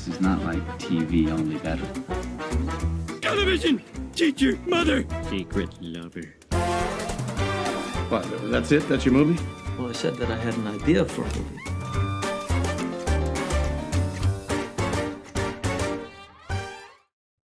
is not like TV, only better. Television! Teacher, mother! Secret lover. What, that's it? That's your movie? Well, I said that I had an idea for a movie.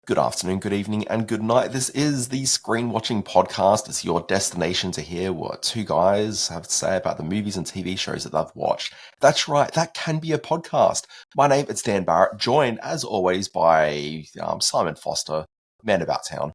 Good afternoon, good evening, and good night. This is the Screen Watching Podcast. It's your destination to hear what two guys have to say about the movies and TV shows that they've watched. That's right, that can be a podcast. My name is Dan Barrett, joined as always by Simon Foster, man about town.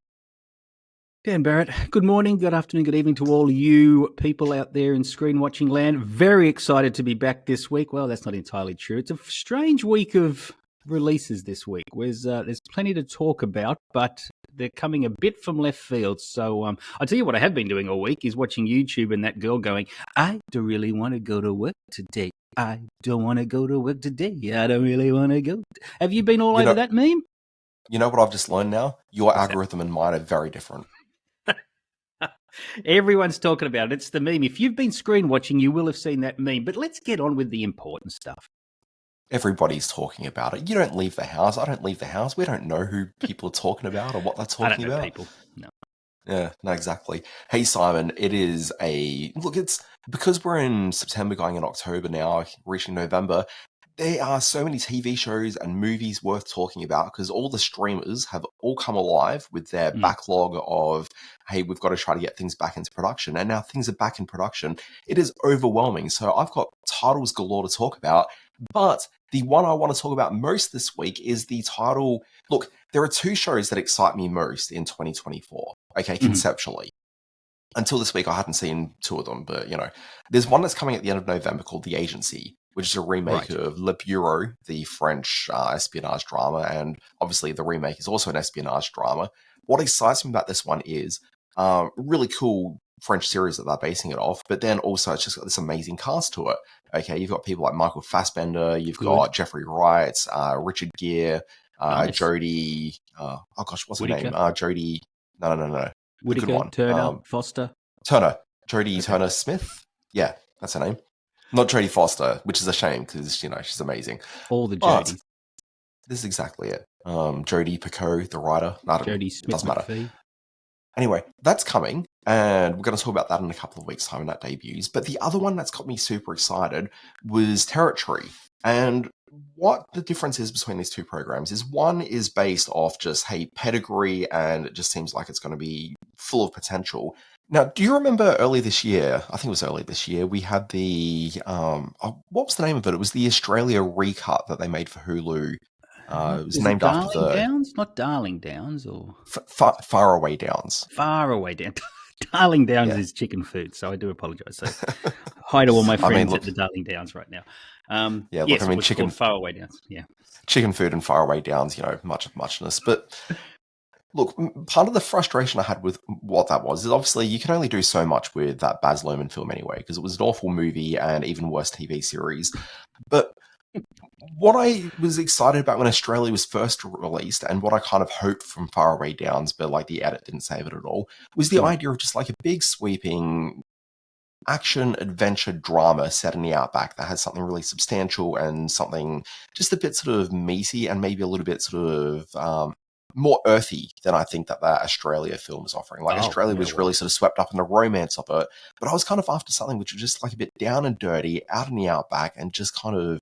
Dan Barrett, good morning, good afternoon, good evening to all you people out there in screen watching land. Very excited to be back this week. Well, that's not entirely true. It's a strange week of releases this week. There's plenty to talk about, but they're coming a bit from left field. So I'll tell you what I have been doing all week is watching YouTube and that girl going, I don't really want to go to work today. I don't want to go to work today. I don't really want to go. Have you been all over that meme? You know what I've just learned now? Your algorithm and mine are very different. Everyone's talking about it. It's the meme. If you've been screen watching, you will have seen that meme. But let's get on with the important stuff. Everybody's talking about it. You don't leave the house. I don't leave the house. We don't know who people are talking about or what they're talking I don't know about. People. No. Yeah, no, exactly. Hey, Simon, it's because we're in September going in October now, reaching November. There are so many TV shows and movies worth talking about because all the streamers have all come alive with their backlog of, hey, we've got to try to get things back into production. And now things are back in production. It is overwhelming. So I've got titles galore to talk about. But the one I want to talk about most this week is the title. Look, there are two shows that excite me most in 2024, okay, conceptually. Until this week, I hadn't seen two of them, but, there's one that's coming at the end of November called The Agency, which is a remake of Le Bureau, the French espionage drama, and obviously the remake is also an espionage drama. What excites me about this one is really cool French series that they're basing it off, but then also it's just got this amazing cast to it. Okay, you've got people like Michael Fassbender, you've got Jeffrey Wright, Richard Gere, Jodie, what's her name? Jodie, no. Whittaker, Turner, Foster. Jodie Turner Smith. Yeah, that's her name. Not Jodie Foster, which is a shame because, she's amazing. All the Jodies. This is exactly it. Jodie Picoult, the writer. Jodie Smith doesn't matter. McPhee. Anyway, that's coming, and we're going to talk about that in a couple of weeks' time when that debuts. But the other one that's got me super excited was Territory. And what the difference is between these two programs is one is based off just, hey, pedigree, and it just seems like it's going to be full of potential. Now, do you remember earlier this year, I think it was earlier this year, we had the, what was the name of it? It was the Australia recut that they made for Hulu. It was named after the... Downs? Not Darling Downs, or... Far Away Downs. Far Away Downs. Darling Downs is chicken food, so I do apologise. So, hi to all my friends at the Darling Downs right now. Chicken... Far Away Downs, yeah. Chicken food and Far Away Downs, much of muchness. But... Look, part of the frustration I had with what that was is obviously you can only do so much with that Baz Luhrmann film anyway, because it was an awful movie and even worse TV series. But what I was excited about when Australia was first released and what I kind of hoped from Far Away Downs, but like the edit didn't save it at all, was the idea of just like a big sweeping action adventure drama set in the outback that has something really substantial and something just a bit sort of meaty and maybe a little bit sort of... more earthy than I think that Australia film is offering. Australia was really sort of swept up in the romance of it, but I was kind of after something which was just like a bit down and dirty, out in the outback, and just kind of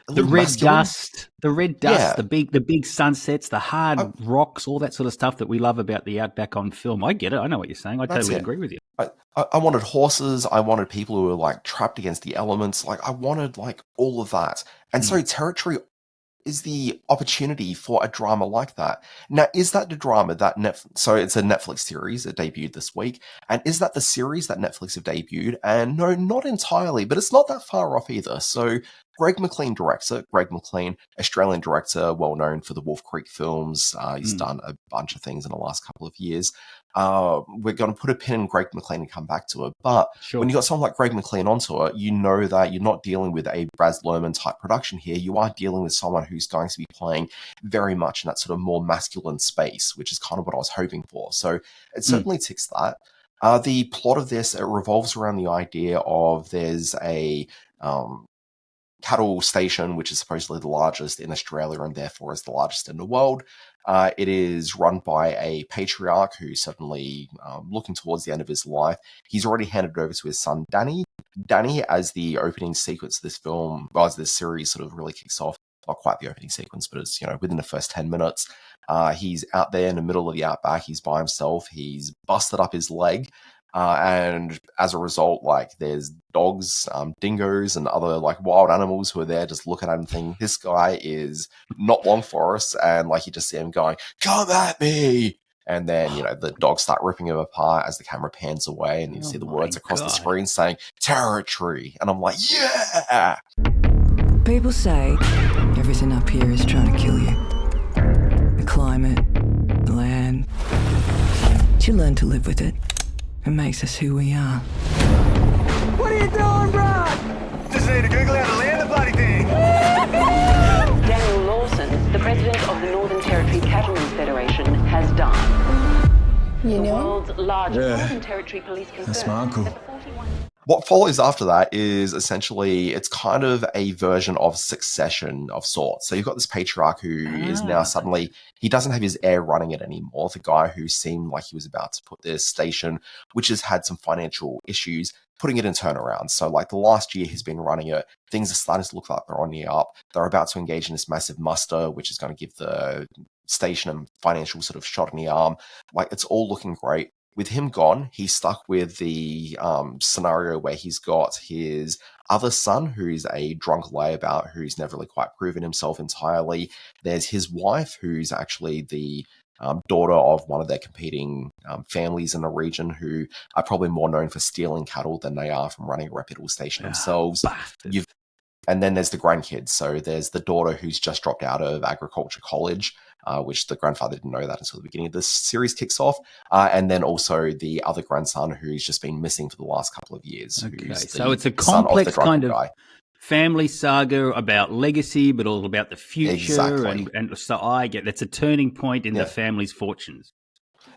the red dust, the big sunsets, the hard rocks, all that sort of stuff that we love about the outback on film. I get it. I know what you're saying. I totally agree with you. I wanted horses. I wanted people who were like trapped against the elements. I wanted like all of that. And so Territory is the opportunity for a drama like that. Now, is that the drama that so it's a Netflix series that debuted this week, and is that the series that Netflix have debuted? And no, not entirely, but it's not that far off either. So Greg McLean directs it. Greg McLean, Australian director, well known for the Wolf Creek films. He's done a bunch of things in the last couple of years. We're going to put a pin in Greg McLean and come back to it. But when you got someone like Greg McLean onto it, you know that you're not dealing with a Baz Luhrmann type production here. You are dealing with someone who's going to be playing very much in that sort of more masculine space, which is kind of what I was hoping for. So it certainly ticks that. The plot of this, it revolves around the idea of there's a cattle station, which is supposedly the largest in Australia and therefore is the largest in the world. It is run by a patriarch who's suddenly looking towards the end of his life. He's already handed it over to his son, Danny. Danny, as the opening sequence of this film, well, as this series sort of really kicks off, not quite the opening sequence, but it's, within the first 10 minutes, he's out there in the middle of the outback. He's by himself. He's busted up his leg. And as a result, there's dogs, dingoes, and other wild animals who are there just looking at him thinking, this guy is not long for us. And you just see him going, come at me. And then, the dogs start ripping him apart as the camera pans away, and you see the words across the screen saying territory. And I'm like, yeah! People say everything up here is trying to kill you. The climate, the land. But you learn to live with it. It makes us who we are. What are you doing, bro? Just need to Google how to land the bloody thing. Daniel Lawson, the president of the Northern Territory Cattlemen's Federation, has died. You The know? world's largest Northern Territory police That's my uncle. confirmed that the 41 What follows after that is essentially, it's kind of a version of Succession of sorts. So you've got this patriarch who is now suddenly, he doesn't have his heir running it anymore. The guy who seemed like he was about to put this station, which has had some financial issues, putting it in turnaround. So the last year he's been running it, things are starting to look like they're on the up. They're about to engage in this massive muster, which is going to give the station a financial sort of shot in the arm. It's all looking great. With him gone, he's stuck with the scenario where he's got his other son, who's a drunk layabout, who's never really quite proven himself entirely. There's his wife, who's actually the daughter of one of their competing families in the region, who are probably more known for stealing cattle than they are from running a reputable station themselves. And then there's the grandkids. So there's the daughter who's just dropped out of agriculture college, which the grandfather didn't know that until the beginning of this series kicks off. And then also the other grandson who's just been missing for the last couple of years. Okay, so it's a complex kind of family saga about legacy, but all about the future. Exactly. And so I get that's a turning point in the family's fortunes.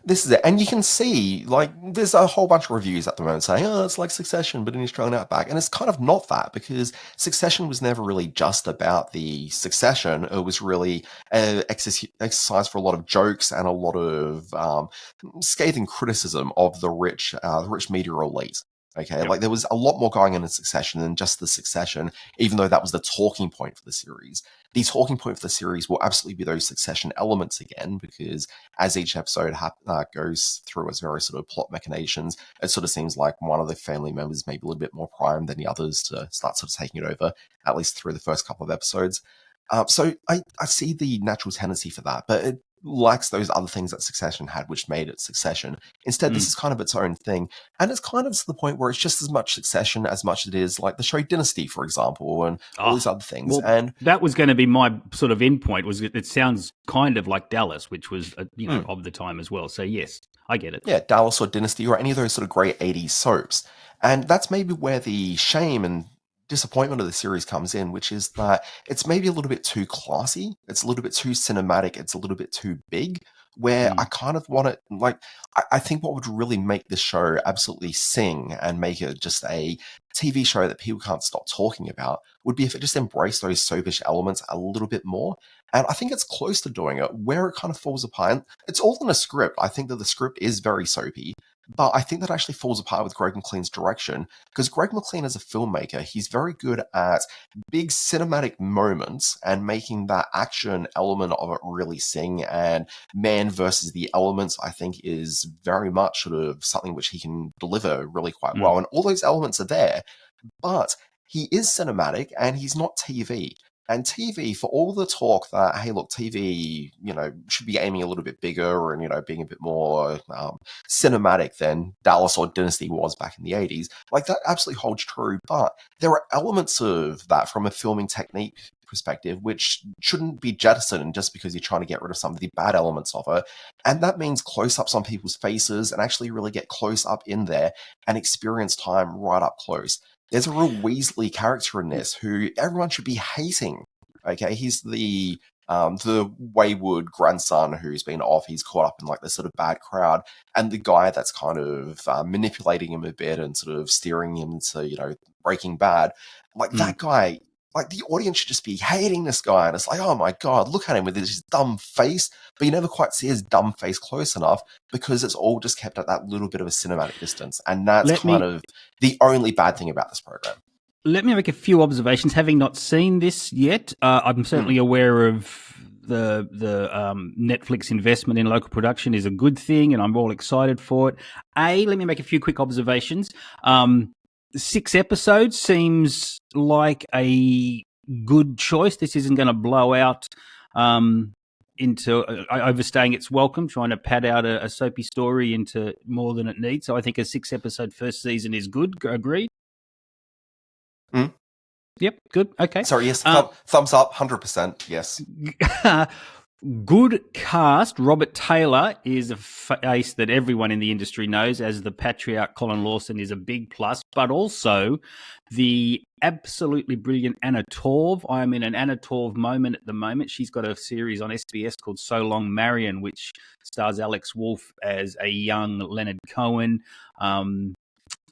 This is it. And you can see, there's a whole bunch of reviews at the moment saying, oh, it's like Succession, but in Australian Outback. And it's kind of not that, because Succession was never really just about the succession. It was really an exercise for a lot of jokes and a lot of scathing criticism of the rich media elite. Okay, there was a lot more going on in Succession than just the succession, even though that was the talking point for the series. The talking point for the series will absolutely be those Succession elements again, because as each episode goes through its various sort of plot machinations, it sort of seems like one of the family members may be a little bit more primed than the others to start sort of taking it over, at least through the first couple of episodes. So I see the natural tendency for that, but it lacks those other things that Succession had, which made it Succession. Instead, this is kind of its own thing. And it's kind of to the point where it's just as much Succession as much as it is like the show Dynasty, for example, and all these other things. Well, and that was going to be my sort of end point, was it sounds kind of like Dallas, which was, of the time as well. So yes, I get it. Yeah, Dallas or Dynasty or any of those sort of great 80s soaps. And that's maybe where the shame and disappointment of the series comes in, which is that it's maybe a little bit too classy, it's a little bit too cinematic, it's a little bit too big, where I kind of want it, I think what would really make this show absolutely sing and make it just a TV show that people can't stop talking about would be if it just embraced those soapish elements a little bit more. And I think it's close to doing it. Where it kind of falls apart, it's all in a script. I think that the script is very soapy, but I think that actually falls apart with Greg McLean's direction, because Greg McLean as a filmmaker, he's very good at big cinematic moments and making that action element of it really sing. And man versus the elements, I think, is very much sort of something which he can deliver really quite well. And all those elements are there, but he is cinematic and he's not TV. And TV, for all the talk that, hey, look, TV, should be aiming a little bit bigger and, being a bit more cinematic than Dallas or Dynasty was back in the 80s, that absolutely holds true. But there are elements of that from a filming technique perspective which shouldn't be jettisoned just because you're trying to get rid of some of the bad elements of it. And that means close-ups on people's faces and actually really get close up in there and experience time right up close. There's a real Weasley character in this who everyone should be hating. Okay, he's the wayward grandson who's been off. He's caught up in this sort of bad crowd, and the guy that's kind of manipulating him a bit and sort of steering him to Breaking Bad. That guy, like the audience should just be hating this guy, and it's like, oh my god, look at him with his dumb face, but you never quite see his dumb face close enough because it's all just kept at that little bit of a cinematic distance, and that's kind of the only bad thing about this program. Let me make a few observations. Having not seen this yet, I'm certainly aware of the Netflix investment in local production is a good thing, and I'm all excited for it. Let me make a few quick observations. 6 episodes seems like a good choice. This isn't going to blow out into overstaying its welcome, trying to pad out a soapy story into more than it needs. So I think a 6-episode first season is good. Agreed? Yep, good. Okay. Sorry, yes, thumbs up, 100%, yes. Good cast. Robert Taylor is a face that everyone in the industry knows, as the patriarch Colin Lawson is a big plus, but also the absolutely brilliant Anna Torv. I'm in an Anna Torv moment at the moment. She's got a series on SBS called So Long Marion, which stars Alex Wolff as a young Leonard Cohen,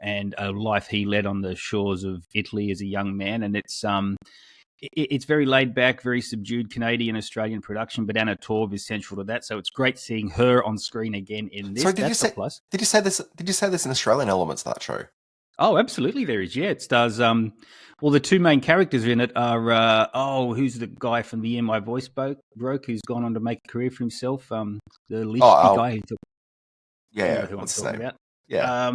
and a life he led on the shores of Italy as a young man. And it's very laid back, very subdued Canadian Australian production, but Anna Torv is central to that. So it's great seeing her on screen again in this. Sorry, did you say there's an Australian element to that show? Oh, absolutely there is. Yeah, it stars. Well, the 2 main characters in it are who's the guy from The Year My Voice Broke, who's gone on to make a career for himself. The Leach guy. Who I'm talking about. Yeah.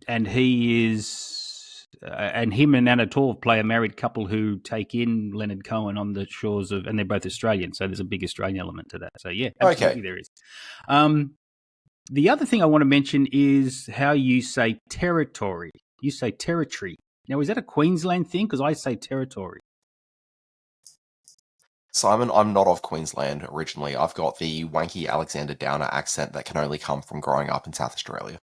And he is, and him and Anna Torv play a married couple who take in Leonard Cohen on the shores of, and they're both Australian, so there's a big Australian element to that. So yeah, absolutely there is. The other thing I want to mention is how you say territory. You say territory. Now, is that a Queensland thing? Because I say territory. Simon, I'm not of Queensland originally. I've got the wanky Alexander Downer accent that can only come from growing up in South Australia.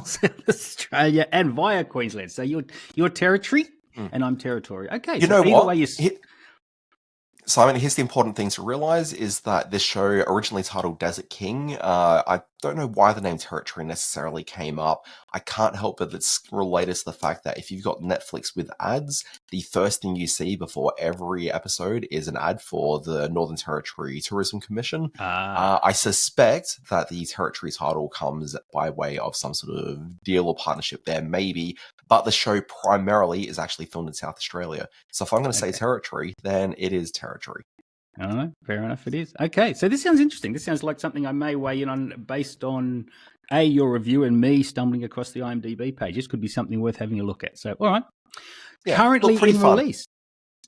South Australia and via Queensland. So you're territory and I'm territory. Okay. You know what? Simon, here's the important thing to realise is that this show, originally titled Desert King, I don't know why the name Territory necessarily came up. I can't help but it's related to the fact that if you've got Netflix with ads, the first thing you see before every episode is an ad for the Northern Territory Tourism Commission. I suspect that the Territory title comes by way of some sort of deal or partnership there, maybe, but the show primarily is actually filmed in South Australia. So if I'm going to say Territory, then it is Territory. Oh, fair enough, it is. Okay, so this sounds interesting. This sounds like something I may weigh in on based on, your review and me stumbling across the IMDb page. This could be something worth having a look at. So, all right. Yeah, currently in release.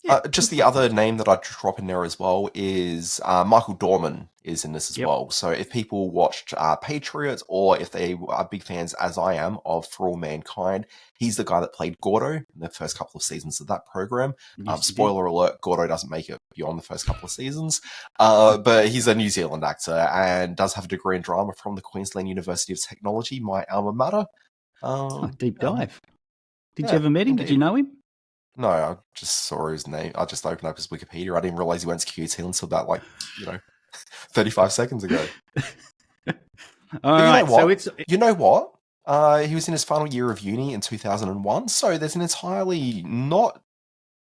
Yeah. Just the other name that I'd drop in there as well is Michael Dorman is in this as well. So if people watched Patriot, or if they are big fans, as I am, of For All Mankind, he's the guy that played Gordo in the first couple of seasons of that program. Spoiler alert, Gordo doesn't make it beyond the first couple of seasons. But he's a New Zealand actor and does have a degree in drama from the Queensland University of Technology, my alma mater. Deep dive. Did you ever meet him? Indeed. Did you know him? No, I just saw his name. I just opened up his Wikipedia. I didn't realize he went to QT until about 35 seconds ago. All right, so it's... You know what? He was in his final year of uni in 2001, so there's an entirely not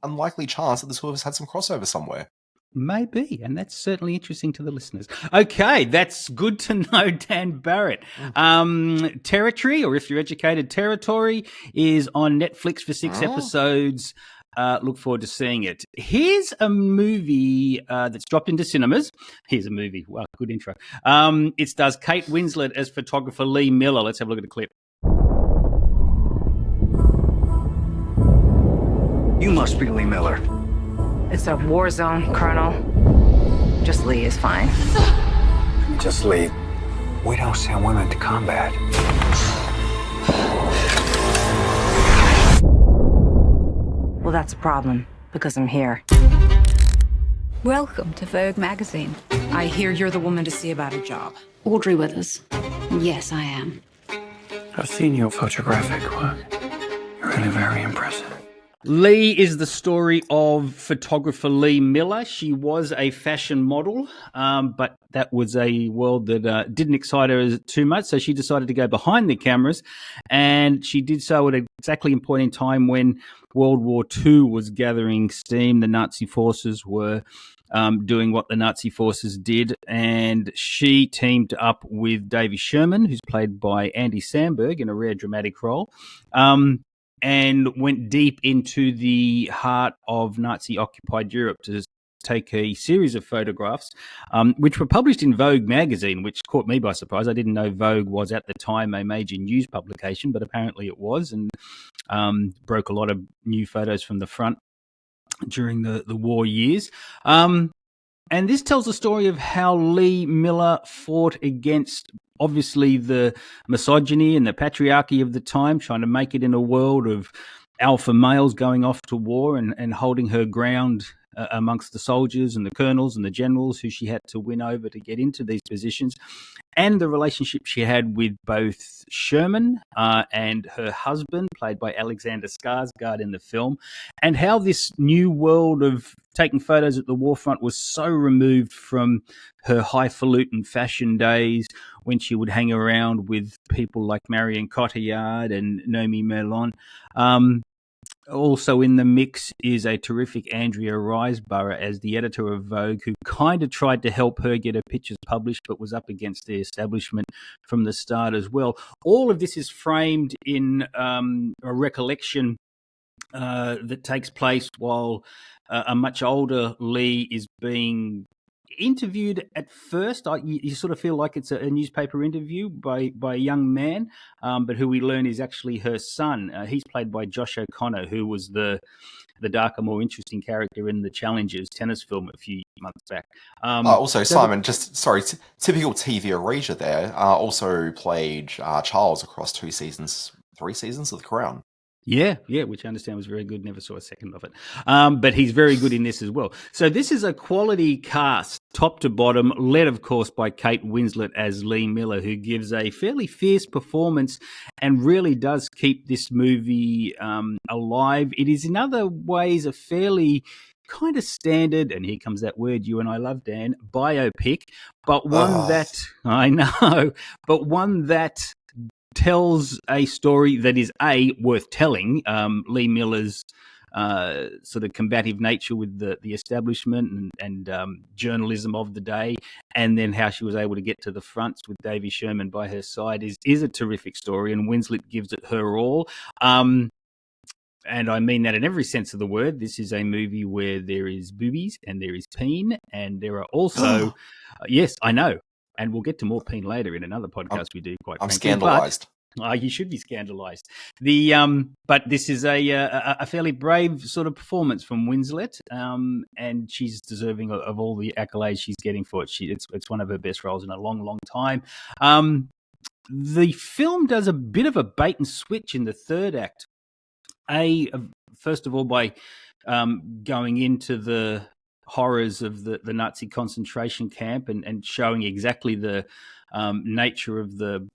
unlikely chance that the two of us had some crossover somewhere. Maybe, and that's certainly interesting to the listeners. Okay, that's good to know, Dan Barrett. Territory, or if you're educated, Territory, is on Netflix for 6 episodes. Look forward to seeing it. Here's a movie that's dropped into cinemas. Here's a movie. Wow, good intro. It stars Kate Winslet as photographer Lee Miller. Let's have a look at the clip. You must be Lee Miller. It's a war zone, Colonel. Just Lee is fine. Just Lee. We don't send women to combat. Well, that's a problem, because I'm here. Welcome to Vogue magazine. I hear you're the woman to see about a job. Audrey Withers. Yes, I am. I've seen your photographic work. You're really very impressive. Lee is the story of photographer Lee Miller. She was a fashion model, but that was a world that didn't excite her too much, so she decided to go behind the cameras, and she did so at exactly a point in time when World War II was gathering steam. The Nazi forces were doing what the Nazi forces did, and she teamed up with Davy Sherman, who's played by Andy Samberg in a rare dramatic role, and went deep into the heart of Nazi-occupied Europe to take a series of photographs, which were published in Vogue magazine, which caught me by surprise. I didn't know Vogue was at the time a major news publication, but apparently it was, and broke a lot of new photos from the front during the war years. And this tells the story of how Lee Miller fought against, obviously, the misogyny and the patriarchy of the time, trying to make it in a world of alpha males going off to war and holding her ground amongst the soldiers and the colonels and the generals who she had to win over to get into these positions, and the relationship she had with both Sherman and her husband, played by Alexander Skarsgård in the film, and how this new world of taking photos at the war front was so removed from her highfalutin fashion days when she would hang around with people like Marion Cotillard and Nomi Merlon. Also in the mix is a terrific Andrea Riseborough as the editor of Vogue, who kind of tried to help her get her pictures published, but was up against the establishment from the start as well. All of this is framed in a recollection that takes place while a much older Lee is being interviewed. At first, you sort of feel like it's a newspaper interview by a young man, but who we learn is actually her son. He's played by Josh O'Connor, who was the darker, more interesting character in the Challengers tennis film a few months back. Also, Simon, typical TV erasure there. Also played Charles across 3 seasons of The Crown. Yeah, which I understand was very good. Never saw a second of it. But he's very good in this as well. So this is a quality cast, top to bottom, led, of course, by Kate Winslet as Lee Miller, who gives a fairly fierce performance and really does keep this movie alive. It is, in other ways, a fairly kind of standard, and here comes that word you and I love, Dan, biopic, but one that tells a story that is worth telling. Lee Miller's sort of combative nature with the establishment and journalism of the day, and then how she was able to get to the fronts with Davy Sherman by her side is a terrific story, and Winslet gives it her all. And I mean that in every sense of the word. This is a movie where there is boobies and there is peen, and there are also yes, I know. And we'll get to more peen later in another podcast we do. I'm scandalised. You should be scandalised. But this is a fairly brave sort of performance from Winslet, and she's deserving of all the accolades she's getting for it. It's one of her best roles in a long, long time. The film does a bit of a bait and switch in the third act. First of all, by going into the horrors of the Nazi concentration camp and showing exactly the nature of the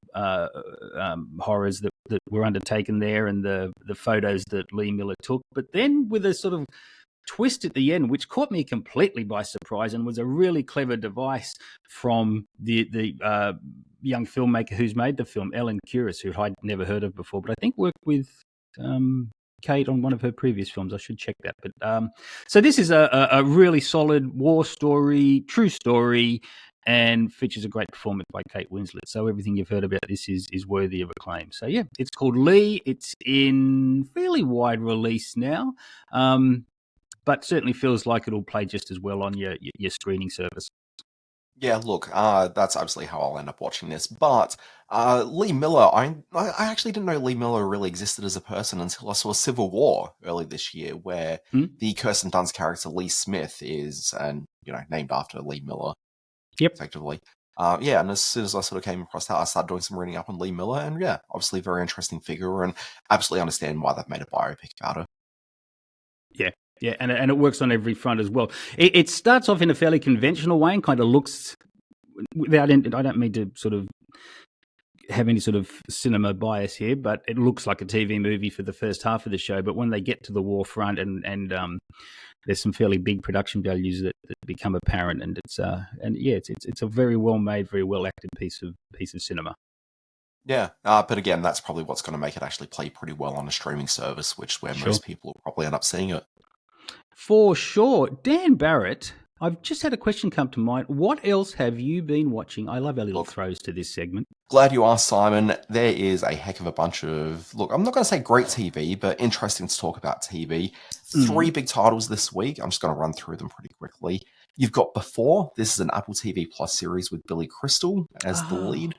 horrors that were undertaken there, and the photos that Lee Miller took. But then with a sort of twist at the end, which caught me completely by surprise and was a really clever device from the young filmmaker who's made the film, Ellen Kuras, who I'd never heard of before, but I think worked with Kate on one of her previous films. I should check that. But so this is a really solid war story, true story, and features a great performance by Kate Winslet. So everything you've heard about this is worthy of acclaim. So yeah, it's called Lee. It's in fairly wide release now, but certainly feels like it'll play just as well on your streaming service. Yeah, look, that's absolutely how I'll end up watching this. But Lee Miller, I actually didn't know Lee Miller really existed as a person until I saw Civil War early this year, where the Kirsten Dunst character Lee Smith is, named after Lee Miller. Yep. Effectively. And as soon as I sort of came across that, I started doing some reading up on Lee Miller, and yeah, obviously a very interesting figure, and absolutely understand why they've made a biopic about her. Yeah, and it works on every front as well. It starts off in a fairly conventional way and kind of looks, I don't mean to sort of have any sort of cinema bias here, but it looks like a TV movie for the first half of the show. But when they get to the war front and there's some fairly big production values that become apparent, and it's a very well made, very well acted piece of cinema. Yeah, but again, that's probably what's going to make it actually play pretty well on a streaming service, which is where most people will probably end up seeing it. For sure. Dan Barrett, I've just had a question come to mind. What else have you been watching? I love our little throws to this segment. Glad you asked, Simon. There is a heck of a bunch of, look, I'm not going to say great TV, but interesting to talk about TV. 3 big titles this week. I'm just going to run through them pretty quickly. You've got Before. This is an Apple TV Plus series with Billy Crystal as the lead.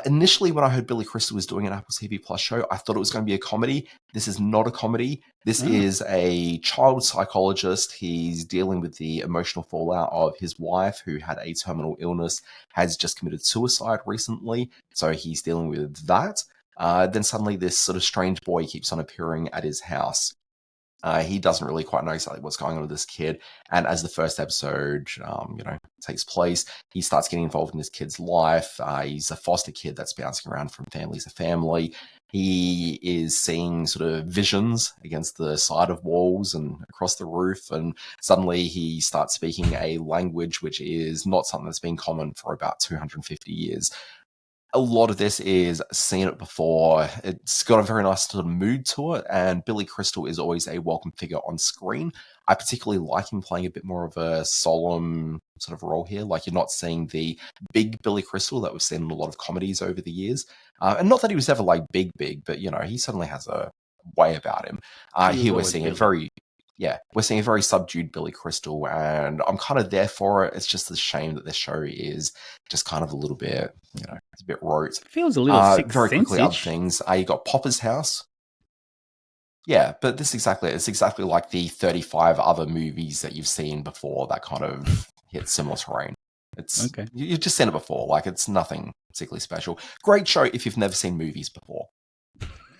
Initially, when I heard Billy Crystal was doing an Apple TV Plus show, I thought it was going to be a comedy. This is not a comedy. This is a child psychologist. He's dealing with the emotional fallout of his wife, who had a terminal illness, has just committed suicide recently. So he's dealing with that. Then suddenly this sort of strange boy keeps on appearing at his house. He doesn't really quite know exactly what's going on with this kid. And as the first episode, takes place, he starts getting involved in this kid's life. He's a foster kid that's bouncing around from family to family. He is seeing sort of visions against the side of walls and across the roof. And suddenly he starts speaking a language which is not something that's been common for about 250 years. A lot of this is seen it before. It's got a very nice sort of mood to it, and Billy Crystal is always a welcome figure on screen. I particularly like him playing a bit more of a solemn sort of role here. Like, you're not seeing the big Billy Crystal that we've seen in a lot of comedies over the years. And not that he was ever like big, but he certainly has a way about him. Here we're seeing we're seeing a very subdued Billy Crystal, and I'm kind of there for it. It's just a shame that this show is just kind of a little bit, it's a bit rote. It feels a little very quickly, other things. You got Poppa's House. Yeah, but it's exactly like the 35 other movies that you've seen before that kind of hit similar terrain. It's you've just seen it before. Like, it's nothing particularly special. Great show if you've never seen movies before.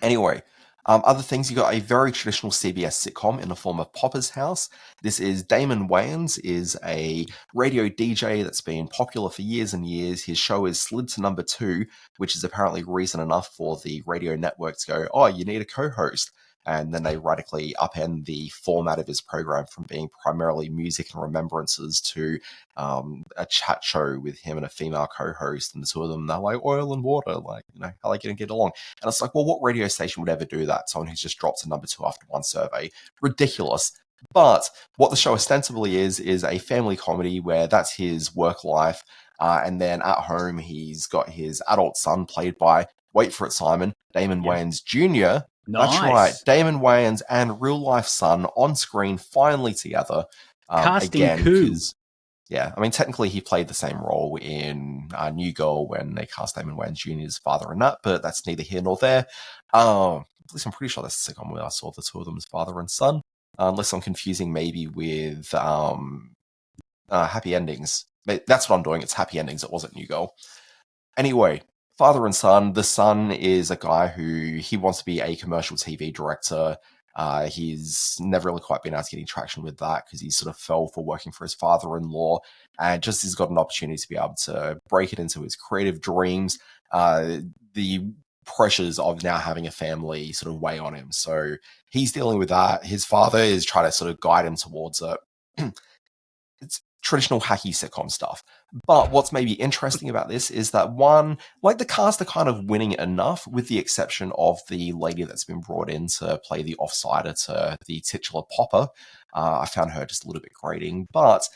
Anyway. Other things, you got a very traditional CBS sitcom in the form of Poppa's House. This is Damon Wayans, is a radio DJ that's been popular for years and years. His show is slid to number 2, which is apparently reason enough for the radio network to go, oh, you need a co-host. And then they radically upend the format of his program from being primarily music and remembrances to a chat show with him and a female co-host, and the two of them, they're like oil and water, like, how are they going to get along? And it's like, well, what radio station would ever do that? Someone who's just dropped to number 2 after one survey. Ridiculous. But what the show ostensibly is a family comedy where that's his work life. And then at home, he's got his adult son played by, wait for it, Simon, Damon Wayans Jr., Nice. That's right. Damon Wayans and real life son on screen finally together. Casting again, coup. Technically he played the same role in New Girl when they cast Damon Wayans Jr.'s father in that, but that's neither here nor there. At least I'm pretty sure that's the sitcom where I saw the two of them as father and son. Unless I'm confusing maybe with Happy Endings. That's what I'm doing. It's Happy Endings. It wasn't New Girl. Anyway. Father and son. The son is a guy who he wants to be a commercial TV director. He's never really quite been able to get any traction with that because he sort of fell for working for his father-in-law, and just has got an opportunity to be able to break it into his creative dreams. The pressures of now having a family sort of weigh on him. So he's dealing with that. His father is trying to sort of guide him towards it. It's traditional hacky sitcom stuff. But what's maybe interesting about this is that one, like, the cast are kind of winning enough, with the exception of the lady that's been brought in to play the offsider to the titular Poppa. I found her just a little bit grating, but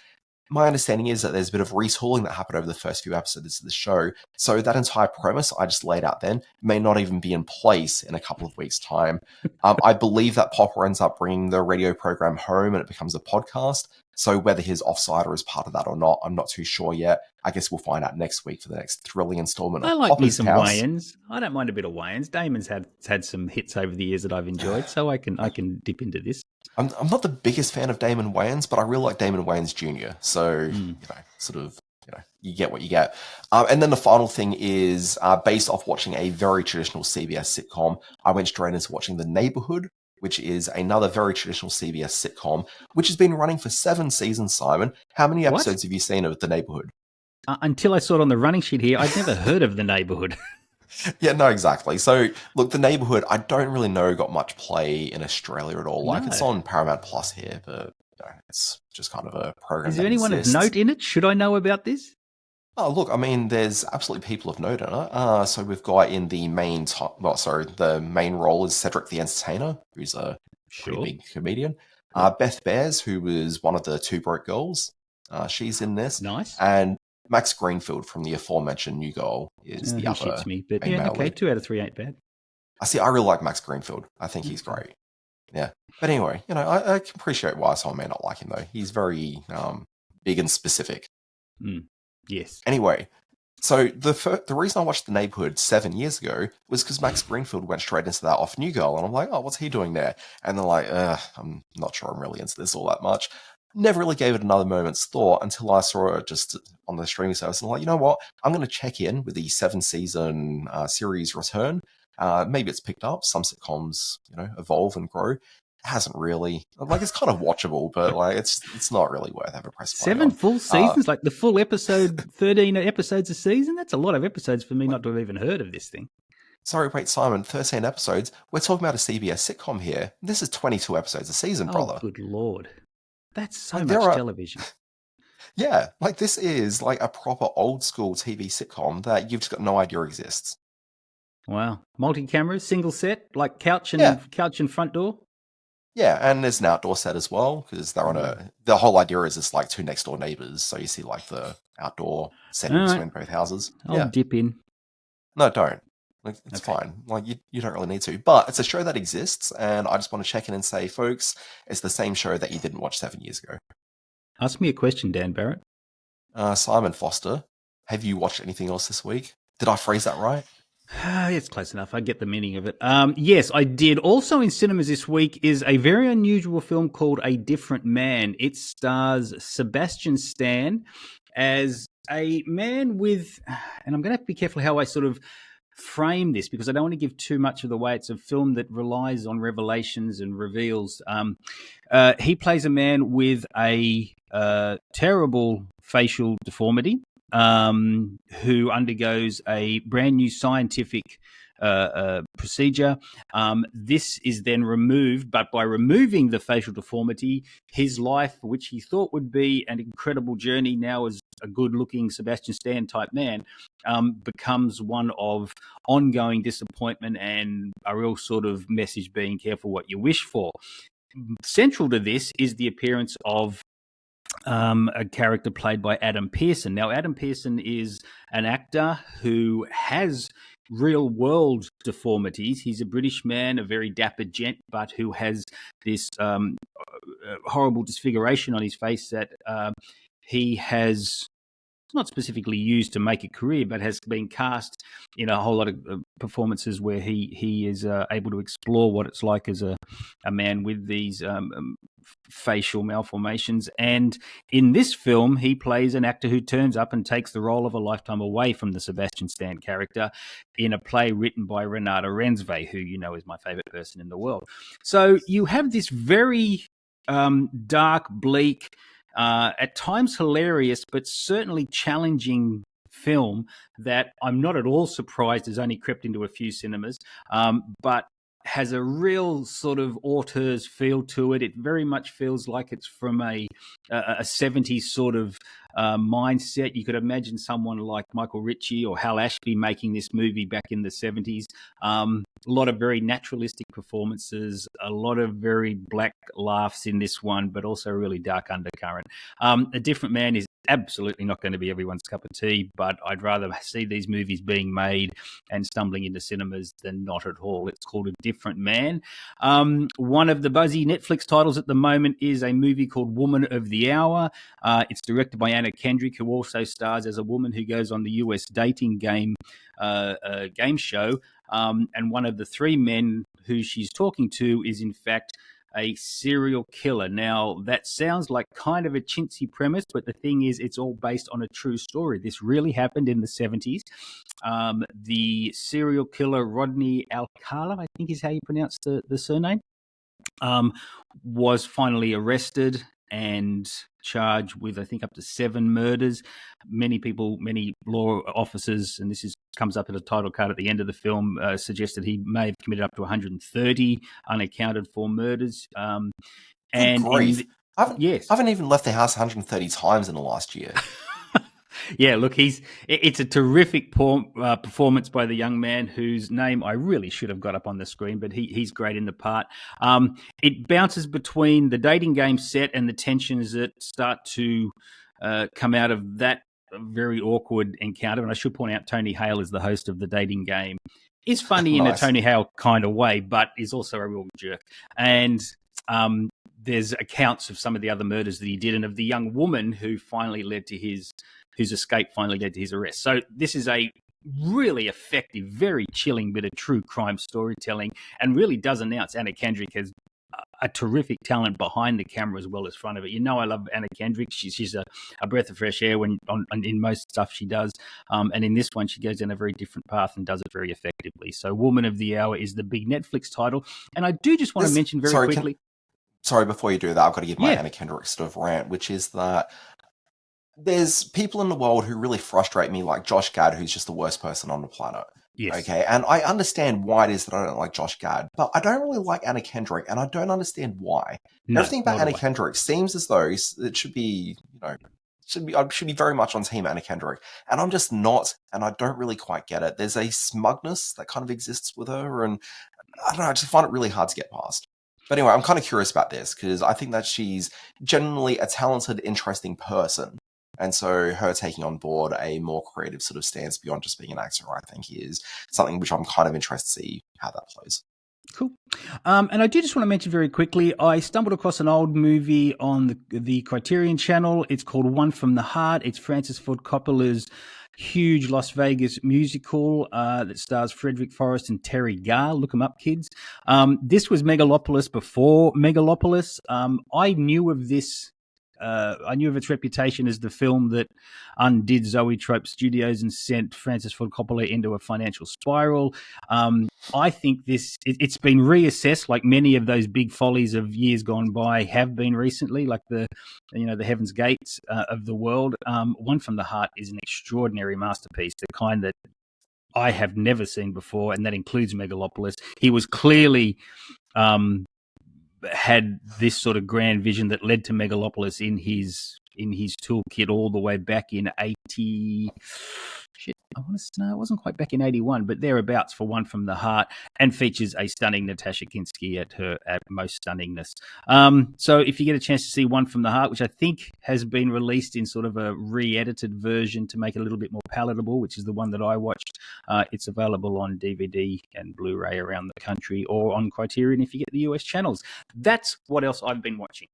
my understanding is that there's a bit of retooling that happened over the first few episodes of the show. So that entire premise I just laid out then may not even be in place in a couple of weeks' time. I believe that Poppa ends up bringing the radio program home and it becomes a podcast. So whether his offsider is part of that or not, I'm not too sure yet. I guess we'll find out next week for the next thrilling installment of I like Poppa's me some House. Wayans. I don't mind a bit of Wayans. Damon's had some hits over the years that I've enjoyed, so I can dip into this. I'm not the biggest fan of Damon Wayans, but I really like Damon Wayans Jr. So, you get what you get. And then the final thing is, based off watching a very traditional CBS sitcom, I went straight into watching The Neighborhood, which is another very traditional CBS sitcom, which has been running for 7 seasons, Simon. How many episodes have you seen of The Neighborhood? Until I saw it on the running sheet here, I'd never heard of The Neighborhood. Yeah, no, exactly. So, look, The Neighborhood, I don't really know got much play in Australia at all. Like, it's No. on Paramount Plus here, but it's just kind of a program Is there that anyone of exists. note in it? Should I know about this? Oh, look, I mean, there's absolutely people of note in it. So we've got in the the main role is Cedric the Entertainer, who's a pretty Sure. big comedian. Beth Bears, who was one of the Two Broke Girls, she's in this. Nice. And Max Greenfield from the aforementioned New Girl is the He other shits me, but main yeah, male okay, lead. 2 out of 3 ain't bad. I really like Max Greenfield. I think he's great. Yeah. But anyway, I can appreciate why someone may not like him, though. He's very big and specific. Yes. Anyway, so the reason I watched The Neighborhood 7 years ago was because Max Greenfield went straight into that off New Girl, and I'm like, oh, what's he doing there? And they're like, I'm not sure I'm really into this all that much. Never really gave it another moment's thought until I saw it just on the streaming service. And I'm like, you know what? I'm going to check in with the 7-season series return. Maybe it's picked up. Some sitcoms, evolve and grow. It hasn't really. Like, it's kind of watchable, but like it's not really worth having press play 7 on. full seasons, like the full episode, 13 episodes a season. That's a lot of episodes for me not to have even heard of this thing. Sorry, wait, Simon, 13 episodes? We're talking about a CBS sitcom here. This is 22 episodes a season, brother. Oh, good Lord. That's so Like, much television. Yeah, like this is like a proper old school TV sitcom that you've just got no idea exists. Wow. Multi-cameras, single set, like couch and front door? Yeah, and there's an outdoor set as well, because they're on the whole idea is it's like two next door neighbors, so you see like the outdoor setting between both houses. I'll dip in. No, don't. Like, it's fine. Like, you don't really need to. But it's a show that exists, and I just want to check in and say, folks, it's the same show that you didn't watch 7 years ago. Ask me a question, Dan Barrett. Simon Foster, have you watched anything else this week? Did I phrase that right? It's close enough. I get the meaning of it. Yes, I did. Also in cinemas this week is a very unusual film called A Different Man. It stars Sebastian Stan as a man with, and I'm going to have to be careful how I sort of frame this because I don't want to give too much of the way. It's a film that relies on revelations and reveals. He plays a man with a terrible facial deformity who undergoes a brand new scientific procedure. This is then removed, but by removing the facial deformity, his life, which he thought would be an incredible journey now as a good-looking Sebastian Stan type man, becomes one of ongoing disappointment and a real sort of message being careful what you wish for. Central to this is the appearance of a character played by Adam Pearson. Now, Adam Pearson is an actor who has real-world deformities. He's a British man, a very dapper gent, but who has this horrible disfiguration on his face that he has not specifically used to make a career, but has been cast in a whole lot of performances where he is able to explore what it's like as a man with these facial malformations. And in this film, he plays an actor who turns up and takes the role of a lifetime away from the Sebastian Stan character in a play written by Renate Reinsve, who you know is my favorite person in the world. So you have this very dark, bleak, at times hilarious, but certainly challenging film that I'm not at all surprised has only crept into a few cinemas, but has a real sort of auteurs feel to it. It very much feels like it's from a 70s sort of mindset. You could imagine someone like Michael Ritchie or Hal Ashby making this movie back in the 70s. A lot of very naturalistic performances, a lot of very black laughs in this one, but also a really dark undercurrent. A Different Man is absolutely not going to be everyone's cup of tea, but I'd rather see these movies being made and stumbling into cinemas than not at all. It's called A Different Man. One of the buzzy Netflix titles at the moment is a movie called Woman of the Hour. It's directed by Anna Kendrick, who also stars as a woman who goes on the US dating game show. And one of the three men who she's talking to is, in fact, a serial killer. Now, that sounds like kind of a chintzy premise, but the thing is, it's all based on a true story. This really happened in the 70s. The serial killer, Rodney Alcala, I think is how you pronounce the surname, was finally arrested and charged with, I think, up to 7 murders. Many people, many law officers, and this is comes up in the title card at the end of the film, suggests that he may have committed up to 130 unaccounted for murders. Good grief. I yes. haven't even left the house 130 times in the last year. Yeah, look, it's a terrific performance by the young man whose name I really should have got up on the screen, but he's great in the part. It bounces between the dating game set and the tensions that start to come out of that very awkward encounter. And I should point out Tony Hale is the host of the dating game. Is funny in a Tony Hale kind of way, but is also a real jerk. And there's accounts of some of the other murders that he did and of the young woman whose escape finally led to his arrest. So this is a really effective, very chilling bit of true crime storytelling, and really does announce Anna Kendrick as a terrific talent behind the camera as well as front of it. You know, I love Anna Kendrick. She's a breath of fresh air in most stuff she does. And in this one, she goes down a very different path and does it very effectively. So Woman of the Hour is the big Netflix title. And I do just want to mention very quickly. Sorry, before you do that, I've got to give my Anna Kendrick sort of rant, which is that there's people in the world who really frustrate me, like Josh Gad, who's just the worst person on the planet. Yes. Okay, and I understand why it is that I don't like Josh Gad, but I don't really like Anna Kendrick, and I don't understand why. Everything about Anna Kendrick seems as though it should be, I should be very much on team Anna Kendrick, and I'm just not, and I don't really quite get it. There's a smugness that kind of exists with her, and I don't know, I just find it really hard to get past. But anyway, I'm kind of curious about this, because I think that she's genuinely a talented, interesting person. And so her taking on board a more creative sort of stance beyond just being an actor, I think is something which I'm kind of interested to see how that plays. Cool. And I do just want to mention very quickly, I stumbled across an old movie on the Criterion channel. It's called One from the Heart. It's Francis Ford Coppola's huge Las Vegas musical that stars Frederick Forrest and Terry Garr. Look them up, kids. This was Megalopolis before Megalopolis. I knew of this. I knew of its reputation as the film that undid Zoetrope Studios and sent Francis Ford Coppola into a financial spiral. I think it's been reassessed, like many of those big follies of years gone by have been recently, like the Heaven's Gates of the world. One from the Heart is an extraordinary masterpiece, the kind that I have never seen before, and that includes Megalopolis. He was clearly had this sort of grand vision that led to Megalopolis in his toolkit all the way back in 80. I want to know it wasn't quite back in 81, but thereabouts for One from the Heart, and features a stunning Natasha Kinski at her most stunningness. So if you get a chance to see One from the Heart, which I think has been released in sort of a re-edited version to make it a little bit more palatable, which is the one that I watched, it's available on DVD and Blu-ray around the country, or on Criterion if you get the US channels. That's what else I've been watching.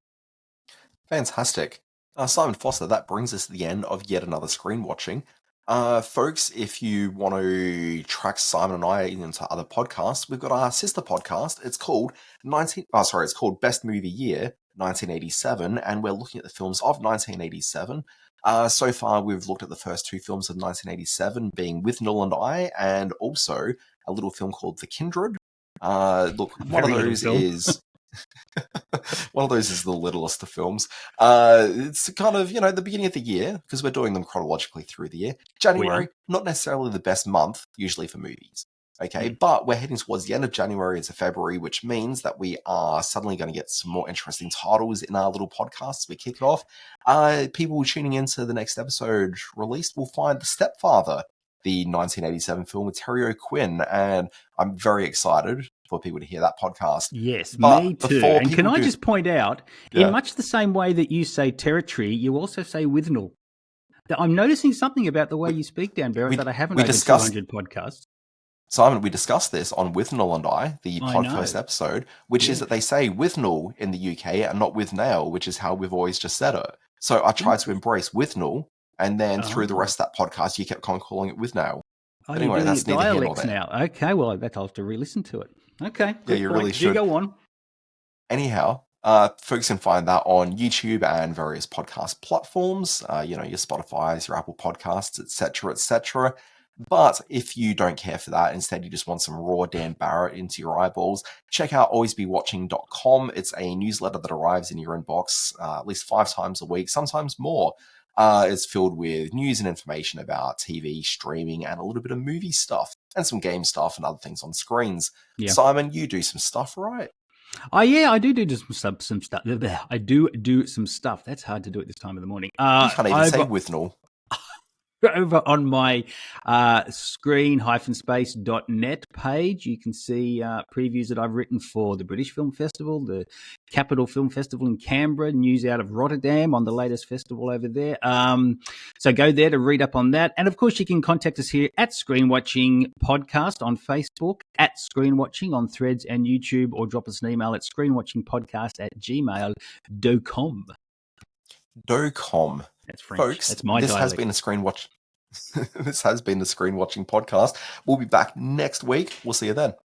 Fantastic. Simon Foster, that brings us to the end of yet another screen watching. Folks, if you want to track Simon and I into other podcasts, we've got our sister podcast. It's called it's called Best Movie Year 1987, and we're looking at the films of 1987. So far, we've looked at the first two films of 1987, being With Null and I, and also a little film called The Kindred. Look, one of those is the littlest of films. It's kind of, the beginning of the year, because we're doing them chronologically through the year. January, not necessarily the best month, usually for movies. Okay, but we're heading towards the end of January into February, which means that we are suddenly going to get some more interesting titles in our little podcasts. We kick it off. People tuning into the next episode released will find The Stepfather, the 1987 film with Terry O'Quinn, and I'm very excited for people to hear that podcast. Yes, but me too. And can I just point out, in much the same way that you say territory, you also say Withnell. I'm noticing something about the way you speak, Dan Barrett, that I haven't over 200 podcasts. Simon, we discussed this on Withnell and I, the podcast episode, which is that they say Withnell in the UK and not Withnail, which is how we've always just said it. So I tried to embrace Withnell, and then through the rest of that podcast, you kept on calling it Withnail. But anyway, that's neither here nor there. Now. Okay, well, I'll have to re-listen to it. Okay, yeah, you really should. Go on. Anyhow, folks can find that on YouTube and various podcast platforms. Your Spotify's, your Apple Podcasts, etc., etc. But if you don't care for that, instead you just want some raw Dan Barrett into your eyeballs, check out alwaysbewatching.com. It's a newsletter that arrives in your inbox at least 5 times a week, sometimes more. It's filled with news and information about TV, streaming, and a little bit of movie stuff, and some game stuff and other things on screens. Yeah. Simon, you do some stuff, right? Oh yeah, I do some stuff. I do some stuff. That's hard to do at this time of the morning. You can't even say Withnell. Over on my screen-space.net page, you can see previews that I've written for the British Film Festival, the Capital Film Festival in Canberra, news out of Rotterdam on the latest festival over there. So go there to read up on that. And, of course, you can contact us here at Screen Watching Podcast on Facebook, at Screen Watching on Threads and YouTube, or drop us an email at screenwatchingpodcast@gmail.com. .com. That's French. Folks, that's my this dialect. has been a Screen Watch. This has been the Screen Watching Podcast. We'll be back next week. We'll see you then.